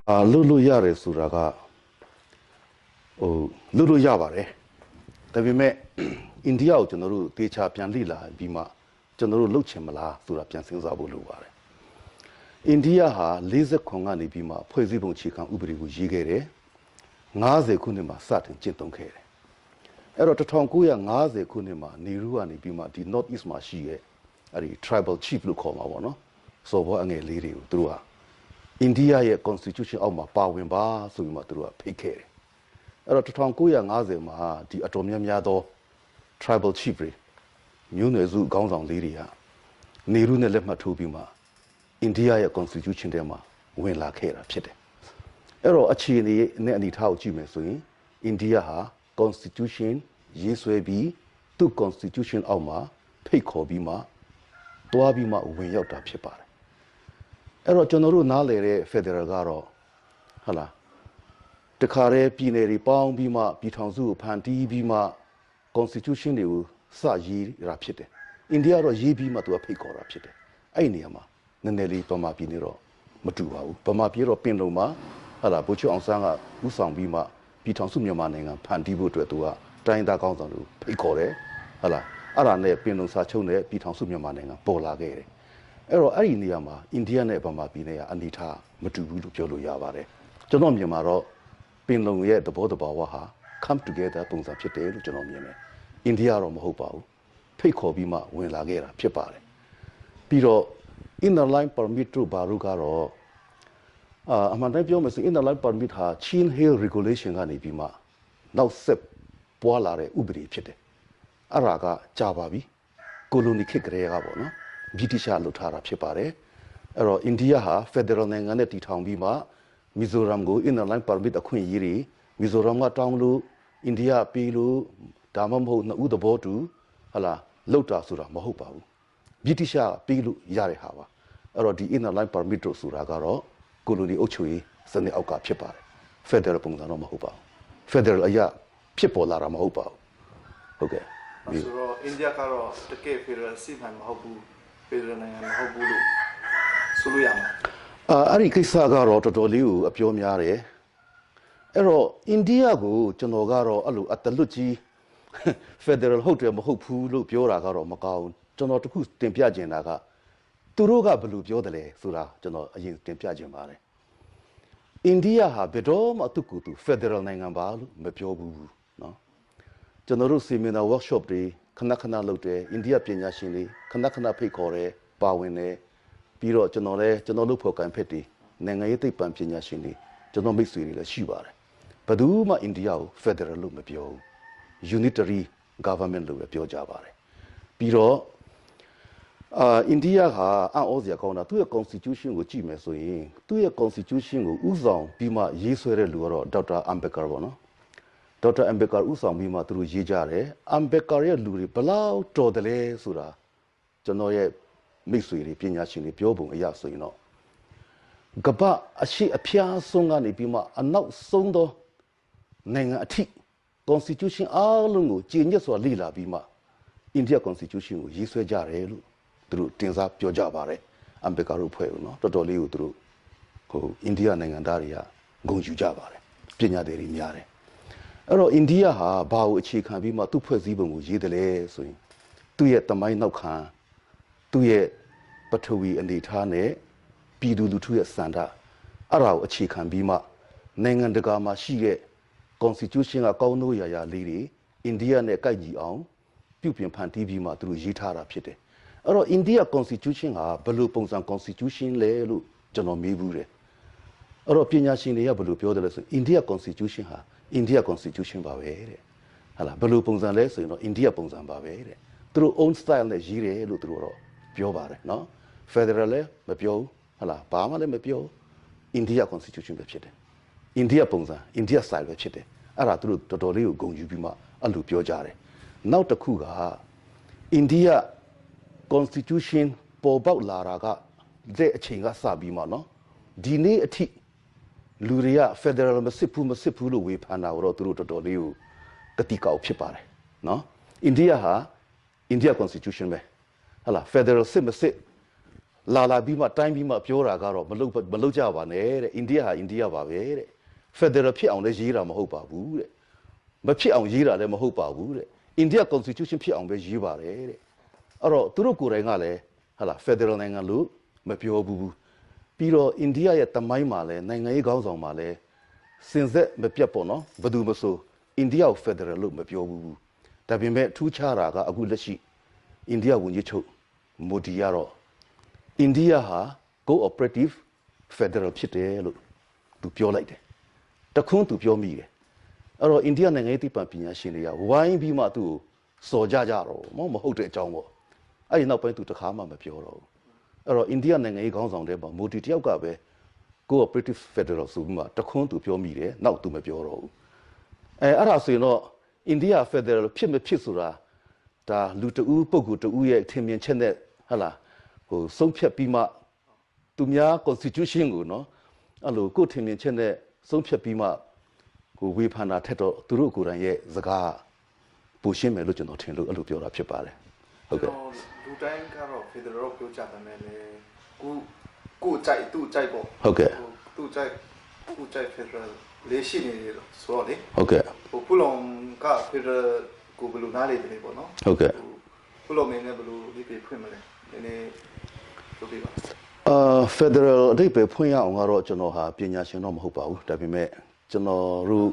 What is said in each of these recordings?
Lulu Yare Suraga Lulu Yavare. The Vime India General Techa Pianlila Bima General Luchemala Surapian Sinzabuluare. India ha laser Kongani Bima, Poesibo Chikan Ubri Jigere, Naze Kunima Satin Chintonkere. Erotatonkuya Naze Kunima, Niruani Bima, the Northeast Mashie, a tribal chief Lukoma one, so what a lady through. India ye constitution of ma pawimba so ma through a peke. Erotatonkuya Naze ma, the Atomium Yado, tribal chiefry, Munezu Gonzon Liria, Nirune Lemma Tubima. India ye constitution dema when la kera pite. Ero achi ne ani tau jime swing. India ha constitution yiswe bi tu constitution auma pay ko bima toa bima when yota pipare. Ero jonoru na lere federal garo hala. The kare pineri pong bima pitanzu panti bima constitution de sa yi rapide. India ro yi bima to a pay ko rapide. Ainiama. Nelly Pama Pinero, Matua, Pama Piero Pinoma, Hala, Butcher on Sanga, Usang Bima, Piton Sumyaman, Pandibu Tuatua, Dinda Gonzalo, Picore, Hala, Arane, Pinon Sachone, Piton Sumyaman, Pola Gere. Ero Ariniama, Indiana Pama Pinea, Anita, Matubu Jolo Yavare. Jonom Yamaro, Pinlong yet the border Bawaha, come together, Punza Pite, Jonom Yame. India or Mohopao, Pico Bima, when Lagera, Pipare. Piro. Inner line permit to Barugaro. Amandapio inner line permit ha Chin Hill regulation ani bima. Now sep poalare ubri chete. Araga Javabi, Koloni Kikreabo, no? Bitisha Lutara Chepare. Ero India ha federal nanganeti town bima, Mizoram go inner line permit a queen yiri, Mizorama townlu, India pilu, Damamho na udabotu, hala, Lota Sura Mahopau. Bitisha pilu yare hawa. Ero the inner line permit to Suragaro, Kuluni Ochui, Sunday Oka Pipa, Federal Pungano Mahupa, Federal Aya, Pipolara Mahupa. Okay. India Caro, the cave, Siman Mahobu, Pedro and Mahobulu, Suluyama. Arikisagaro to Doliu, a Piomiare. Ero India go, Jonogaro, Alu at the Luchi, Federal Hotel Mahopu, Pioragaro, Macau, Jonotus Tempiagenaga. Turuga Bulu Biodele, Sura, Jono, Yin Tempiajamare. India ha Bedom Atukutu, Federal Nangambalu, Mepiobu, no? Jonoru Simina workshop de, Kanakana Lote, India Pinyashini, Kanakana Pekore, Bawine, Piro Jonore, Jonolupo and Petty, Nangayeti Pampinyashini, Jonomixi, the Shibare. Paduma India, Federal Lumapio, Unitary Government Lumapio Javare. Piro India ha Ozia Kona to a constitution with Jim Soin, to a constitution with Uzong, Bima, Yiswere Luro, Dr. Ambekar. Dr. Ambekar Usang Bima through Jijare, Ambekaria Luri, Palau, Todele, Sura, Janoye, Mixuri, Pinyashini, Piobum, Yasoino. Gaba, a she appear songa Bima, and now sondo Nanga a tea. Constitution Alungu, Genius or Lila Bima. India constitution with Yiswe Jare. Through things up your Javare, and Bekaru Pueblo, totally through India and Daria, Gonju Javare, Pina de Rimiare. Ero India ha, Bao Chikan Bima, two Puzibu, Jidele, swing. 2 yet the mine no can, 2 yet Patui and the Tane, Pidu 2 yet Sanda, Arau a Chikan Bima, Nang and the Gama Shige, Constitution a Kauno Yaya lady, India ne Kaji on, Pupian Panti Bima through Jitara Pite. Ero India constitution ha balu pongsan constitution le lu jono mebure. Ero pinya shin le ya balu pyo de so India constitution ha India constitution ba we de. Hala balu pongsan le so no India pongsan ba we de. Through own style ne ji re lu through ro pyo ba de no. Federal le ma pyo hala ba ma le ma pyo India constitution be phit de. India pongsan India style be phit de. Ara through totor li ko gong yu pi ma a lu pyo ja de. Naw takku ga India Constitution Pobau Laraga, De Chinga Sabima, no? Dine a tea. Luria Federal Masipu, we pan out through to Doliu, Katika Pipare, no? India ha, India Constitution me. Hala, Federal Simasi, လာပြီးမှတိုင်းပြီးမှပြောတာကတော့မလုပ်ကြပါနဲ့တဲ့အိန္ဒိယဟာအိန္ဒိယပါပဲတဲ့ Federal ဖြစ်အောင်လည်းရေးတာမဟုတ်ပါဘူးတဲ့မဖြစ်အောင်ရေးတာလည်းမဟုတ်ပါဘူးတဲ့ India Constitution ဖြစ်အောင်ပဲရေးပါတယ်တဲ့အဲ့တော့သူတို့ကိုယ်တိုင်ကလည်းဟာလား Federal နိုင်ငံလို့မပြောဘူးပြီးတော့အိန္ဒိယရဲ့တမိုင်းမှာလည်းနိုင်ငံရေးခေါင်းဆောင်မှာလည်းစင်ဆက်မပြတ်ပေါ့နော်ဘယ်သူမဆိုအိန္ဒိယကို Federal လို့မပြောဘူးဒါပေမဲ့ထူးခြားတာကအခုလက်ရှိအိန္ဒိယဝန်ကြီးချုပ်မိုဒီကတော့အိန္ဒိယဟာ cooperative federal ဖြစ်တယ်လို့သူပြောလိုက်တယ်တခွန်းသူပြောမိတယ်အဲ့တော့အိန္ဒိယနိုင်ငံရေးသိပ္ပံပညာရှင်တွေကဝိုင်းပြီးမှသူ့ကိုစော်ကြတော့မဟုတ်တဲ့အကြောင်းပေါ့အဲ့ဒီနောက်ပိုင်းသူတခါမှမပြောတော့ဘူးအဲ့တော့အိန္ဒိယနိုင်ငံရေးခေါင်းဆောင်တဲ့မှာမိုဒီတယောက်ကပဲ cooperative federal ဆိုပြီးမှတခွန်းသူပြောမိတယ်နောက်သူမပြောတော့ဘူးအဲ့ဒါဆိုရင်တော့အိန္ဒိယ federal ဖြစ်မဖြစ်ဆိုတာဒါလူတဦးပုဂ္ဂိုလ်တဦးရဲ့ထင်မြင်ချက်နဲ့ဟလာဆုံးဖြတ်ပြီးမှသူများ constitution ကိုနော်အဲ့လိုကိုထင်မြင်ချက်နဲ့ဆုံးဖြတ်ပြီးမှဝေဖန်တာထက်တော့သူတို့ကိုယ်တိုင်ရဲ့စကားပူရှင်းမယ်လို့ကျွန်တော်ထင်လို့အဲ့လိုပြောတာဖြစ်ပါတယ်ဟုတ်ကဲ့လူတိုင်းကတော့ federal ပြောကြတယ်မယ်လေကိုကြိုက်သူ့ကြိုက်ပေါ့ဟုတ်ကဲ့သူ့ကြိုက် federal လေးရှိနေတယ်ဆိုတော့လေဟုတ်ကဲ့ခုလုံးက federal ကိုဘယ်လိုနားလေတယ်ပေါ့နော်ဟုတ်ကဲ့ခုလုံးမင်းလည်းဘယ်လိုဒီပြဖွင့်မလဲနည်းနည်းပြောပြပါFederal အဓိပ္ပာယ်ဖွင့်ရအောင်ကတော့ကျွန်တော်ဟာပညာရှင်တော့မဟုတ်ပါဘူးဒါပေမဲ့ကျွန်တော်တို့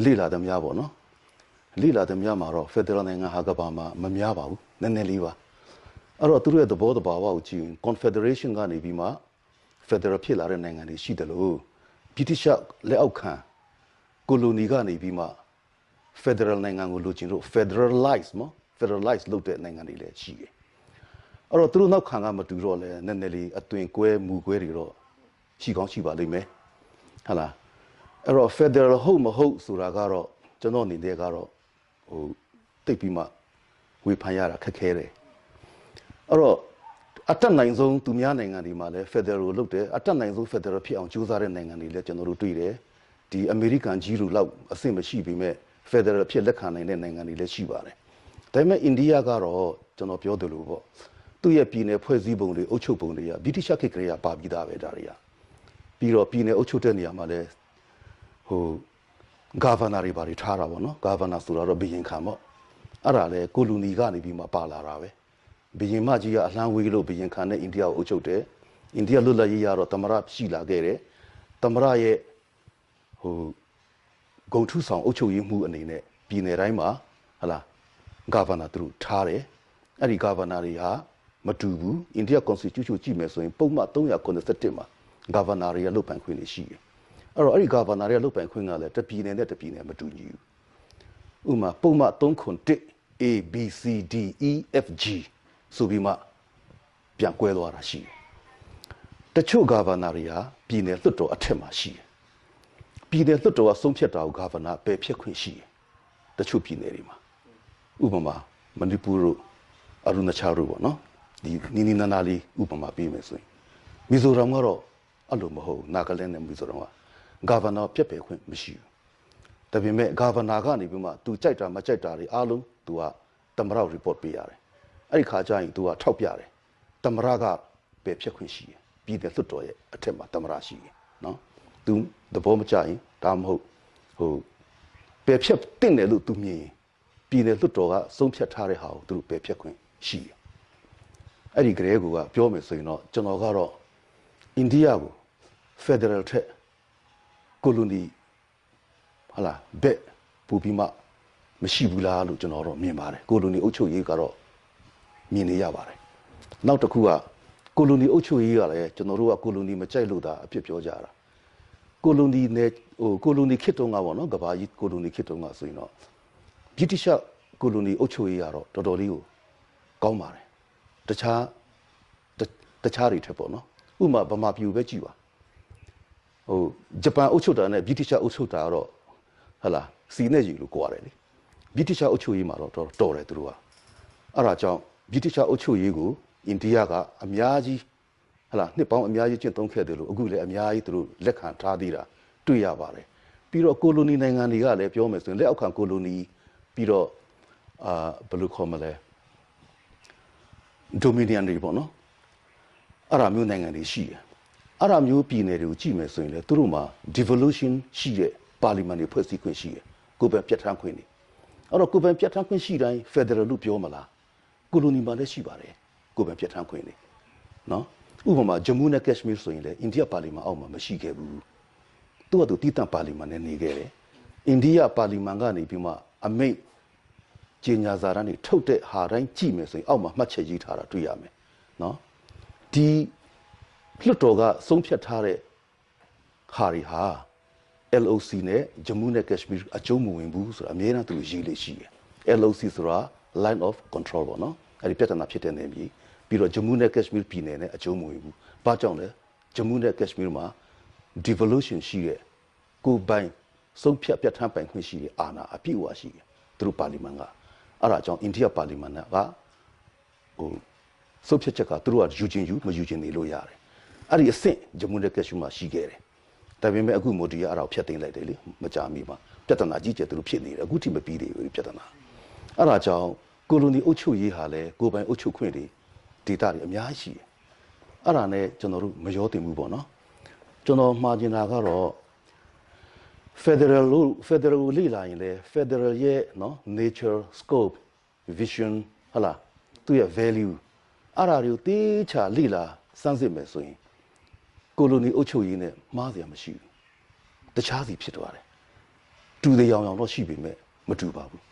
လေ့လာသမျှပေါ့နော်လေ့လာသမျှမှာတော့ Federal နိုင်ငံဟာကဘာမှမများပါဘူးနည်းနည်းလေးပါအဲ့တော့သူတို့ရဲ့သဘောတဘာဝကိုကြည့်ရင် Confederation ကနေပြီးမှ Federal ဖြစ်လာတဲ့နိုင်ငံတွေရှိတယ်လို့ British လက်အောက်ခံကိုလိုနီကနေပြီးမှ Federal နိုင်ငံကိုလိုချင်လို့ Federalize နော် Federalize လုပ်တဲ့နိုင်ငံတွေလည်းရှိတယ်အဲ့တော့သူတို့နောက်ခံကမတူတော့လဲနည်းနည်းလေးအသွင်ကွဲမူကွဲတွေတော့ရှိကောင်းရှိပါလိမ့်မယ်ဟုတ်လားအဲ့တော့ Federal ဟုတ်မဟုတ်ဆိုတာကတော့ကျွန်တော်အနေနဲ့ကတော့တိတ်ပြီးမှဝေဖန်ရတာခက်ခဲတယ်အဲ့တော့အတက်နိုင်ဆုံးသူများနိုင်ငံတွေမှာလည်း Federal ကိုလုပ်တယ်အတက်နိုင်ဆုံး Federal ဖြစ်အောင်ကြိုးစားတဲ့နိုင်ငံတွေလည်းကျွန်တော်တို့တွေ့တယ်ဒီအမေရိကန်ကြီးလူလောက်အဆင့်မရှိပေမဲ့ Federal ဖြစ်လက်ခံနိုင်တဲ့နိုင်ငံတွေလည်းရှိပါတယ်ဒါပေမဲ့အိန္ဒိယကတော့ကျွန်တော်ပြောသလိုပေါ့သူ့ရဲ့ပြည်နယ်ဖွဲ့စည်းပုံတွေအုပ်ချုပ်ပုံတွေကဗြိတိရှခေတ်ကလေးကပါပြီးသားပဲဒါတွေကပြီးတော့ပြည်နယ်အုပ်ချုပ်တဲ့နေရာမှာလည်းgovernor တွေပါတွေထားတာပေါ့နော် governor ဆိုတာတော့ဘီရင်ခံပေါ့အဲ့ဒါလေကိုလူနီကနေပြီးမှပါလာတာပဲဘီရင်မကြီးကအလှမ်းဝေးလို့ဘီရင်ခံနဲ့အိန္ဒိယကိုအုပ်ချုပ်တယ်အိန္ဒိယလွတ်လပ်ရေးရတော့သမရရှိလာခဲ့တယ်သမရရဲ့ဂုံထုဆောင်အုပ်ချုပ်ရေးမှုအနေနဲ့ပြည်နယ်တိုင်းမှာဟလာ governor သူတို့ထားတယ်အဲ့ဒီ governor တွေဟာမတူဘူးအိန္ဒိယ constitution ကြည့်မယ်ဆိုရင်ပုံမှန်391မှာ governor တွေရလုတ်ပိုင်ခွင့်တွေရှိတယ်အဲ့တော့အဲ့ဒီ governor တွေရလုတ်ပိုင်ခွင့်ကလည်းတပြည်နယ်နဲ့တပြည်နယ်မတူညီဘူးဥပမာပုံမှန်391 A B C D E F G ဆိုပြီးမှပြန်ကွဲသွားတာရှိတယ်တချို့ governor တွေဟာပြည်နယ်လွှတ်တော်အထက်မှာရှိတယ်ပြည်နယ်လွှတ်တော်ကဆုံးဖြတ်တာကို governor ပယ်ဖျက်ခွင့်ရှိတယ်တချို့ပြည်နယ်တွေမှာဥပမာမဏိပူတို့အရုဏာချာတို့ပေါ့နော်ဒီနီနာနာလေးဥပမာပေးမယ်ဆိုရင်မီဇိုရမ်ကတော့အဲ့လိုမဟုတ်နာဂလန်နဲ့မီဇိုရမ်ကဂါဗနာပြက်ပယ်ခွင့်မရှိဘူးဒါပေမဲ့ဂါဗနာကနေပြီးမှ तू ကြိုက်တာမကြိုက်တာတွေအားလုံး तू ကသမရ report ပေးရတယ်အဲ့ဒီခါကျရင် तू ကထောက်ပြတယ်သမရကပယ်ဖြတ်ခွင့်ရှိတယ်ပြည်တယ်လွတ်တော်ရဲ့အထက်မှာသမရရှိတယ်နော် तू သဘောမကျရင်ဒါမဟုတ်ပယ်ဖြတ်တင်တယ်လို့ तू မြင်ရင်ပြည်တယ်လွတ်တော်ကဆုံးဖြတ်ထားတဲ့ဟာကို तू ပယ်ဖြတ်ခွင့်ရှိတယ်အဲ့ဒီကလေးကပြောမယ်ဆိုရင်တော့ကျွန်တော်ကတော့အိန္ဒိယကို Federal ထက်ကိုလိုနီဟာလားဘက်ပူပြီးမှမရှိဘူးလားလို့ကျွန်တော်တော့မြင်ပါတယ်ကိုလိုနီအုပ်ချုပ်ရေးကတော့မြင်နေရပါတယ်နောက်တစ်ခုကကိုလိုနီအုပ်ချုပ်ရေးကလည်းကျွန်တော်တို့ကကိုလိုနီမကြိုက်လို့ဒါအဖြစ်ပြောကြတာကိုလိုနီနဲ့ကိုလိုနီခေတ်တုန်းကပေါ့နော်ကဘာကြီးကိုလိုနီခေတ်တုန်းကဆိုရင်တော့ဗြိတိရှကိုလိုနီအုပ်ချုပ်ရေးကတော့တော်တော်လေးကိုကောင်းပါတယ်တခြားတွေထက်ပေါ့နော်ဥပမာဗမာပြည်ပဲကြည့်ပါဂျပန်အုပ်ချုပ်တာနဲ့ဗြိတိရှအုပ်ချုပ်တာကတော့ဟလာစီနဲ့ရီလို့ကြွားတယ်လေဗြိတိရှအုပ်ချုပ်ရေးမှာတော့တော်တယ်သူတို့ကအဲ့ဒါကြောင့်ဗြိတိရှအုပ်ချုပ်ရေးကိုအိန္ဒိယကအများကြီးဟလာနှစ်ပေါင်းအများကြီးကျင့်သုံးခဲ့တယ်လို့အခုလည်းအများကြီးသူတို့လက်ခံထားသေးတာတွေ့ရပါတယ်ပြီးတော့ကိုလိုနီနိုင်ငံတွေကလည်းပြောမယ်ဆိုရင်လက်အောက်ခံကိုလိုနီပြီးတော့ဘယ်လိုခေါ်မလဲ dominion တွေပေါ့နော်အဲ့ဒါမျိုးနိုင်ငံတွေရှိတယ်အဲ့ဒါမျိုးပြည်နယ်တွေကိုကြည့်မယ်ဆိုရင်လေသူတို့မှာ devolution ရှိတဲ့ပါလီမန်တွေဖွဲ့စည်းခွင့်ရှိတယ်ကိုယ်ပဲပြဋ္ဌာန်းခွင့်တွေအဲ့တော့ကိုယ်ပဲပြဋ္ဌာန်းခွင့်ရှိတိုင်း federal လို့ပြောမလားကိုလိုနီမှာလည်းရှိပါတယ်ကိုယ်ပဲပြဋ္ဌာန်းခွင့်တွေနော်ဥပမာဂျမူးနဲ့ကက်ရှ်မီးဆိုရင်လေအိန္ဒိယပါလီမန်အောက်မှာမရှိခဲ့ဘူးသူကသူတည်တံ့ပါလီမန်နဲ့နေခဲ့တယ်အိန္ဒိယပါလီမန်ကနေပြီးမှအမိတ်ကြေညာစာတမ်းတွေထုတ်တဲ့ဟာတိုင်းကြည့်မယ်ဆိုရင်အောက်မှာမှတ်ချက်ရေးထားတာတွေ့ရမယ်နော်ဒီလွှတ်တော်ကဆုံးဖြတ်ထားတဲ့ဟာတွေဟာ LOC နဲ့ဂျမူးနဲ့ကက်ရှ်မီးအကျုံးမဝင်ဘူးဆိုတာအများအားသူရေးလေးရှိတယ် LOC ဆိုတာ line of control ပေါ့နော်အဲ့ဒီပြဿနာဖြစ်တဲ့နေပြီပြီးတော့ဂျမူးနဲ့ကက်ရှ်မီးပြည်နယ်နဲ့အကျုံးမဝင်ဘူးဘာကြောင့်လဲဂျမူးနဲ့ကက်ရှ်မီးမှာ devolution ရှိတဲ့ကိုယ်ပိုင်ဆုံးဖြတ်ပြဋ္ဌာန်းပိုင်ခွင့်ရှိတဲ့အာဏာအပြည့်အဝရှိတယ်သူတို့ပါလီမန်ကအဲ့ဒါကြောင့်အိန္ဒိယပါလီမန်ကဆုံးဖြတ်ချက်ကသူတို့ကယူချင်းယူမယူချင်းနေလို့ရတယ်အဲ့ဒီအဆင့်ဂျမူးနဲ့ကက်ရှ်မီးမှာရှိခဲ့တယ်ဒါပေမဲ့အခုမိုဒီကအဲ့ဒါကိုဖျက်သိမ်းလိုက်တယ်လေမကြာမီမှာပြဿနာကြီးကျယ်သူတို့ဖြစ်နေတယ်အခုထိမပြီးသေးဘူးပြဿနာအဲ့ဒါကြောင့်ကိုလိုနီအုပ်ချုပ်ရေးဟာလည်းကိုယ်ပိုင်အုပ်ချုပ်ခွင့်တွေဒေတာတွေအများကြီးရှိတယ်အဲ့ဒါနဲ့ကျွန်တော်တို့မရောတင်ဘူးပေါ့နော်ကျွန်တော်မှားကျင်တာကတော့ federal လေ့လာရင်လည်း federal ရဲ့နော် nature scope vision ဟလာသူရဲ့ value အဲ့ဒါတွေကိုတေချာလေ့လာစမ်းစစ်မယ်ဆိုရင်ကိုလိုနီအုပ်ချုပ်ရေးနဲ့မှားစရာမရှိဘူးတခြားစီဖြစ်သွားတယ်တူတဲ့ရောင်ရောင်တော့ရှိပေမဲ့မတူပါဘူး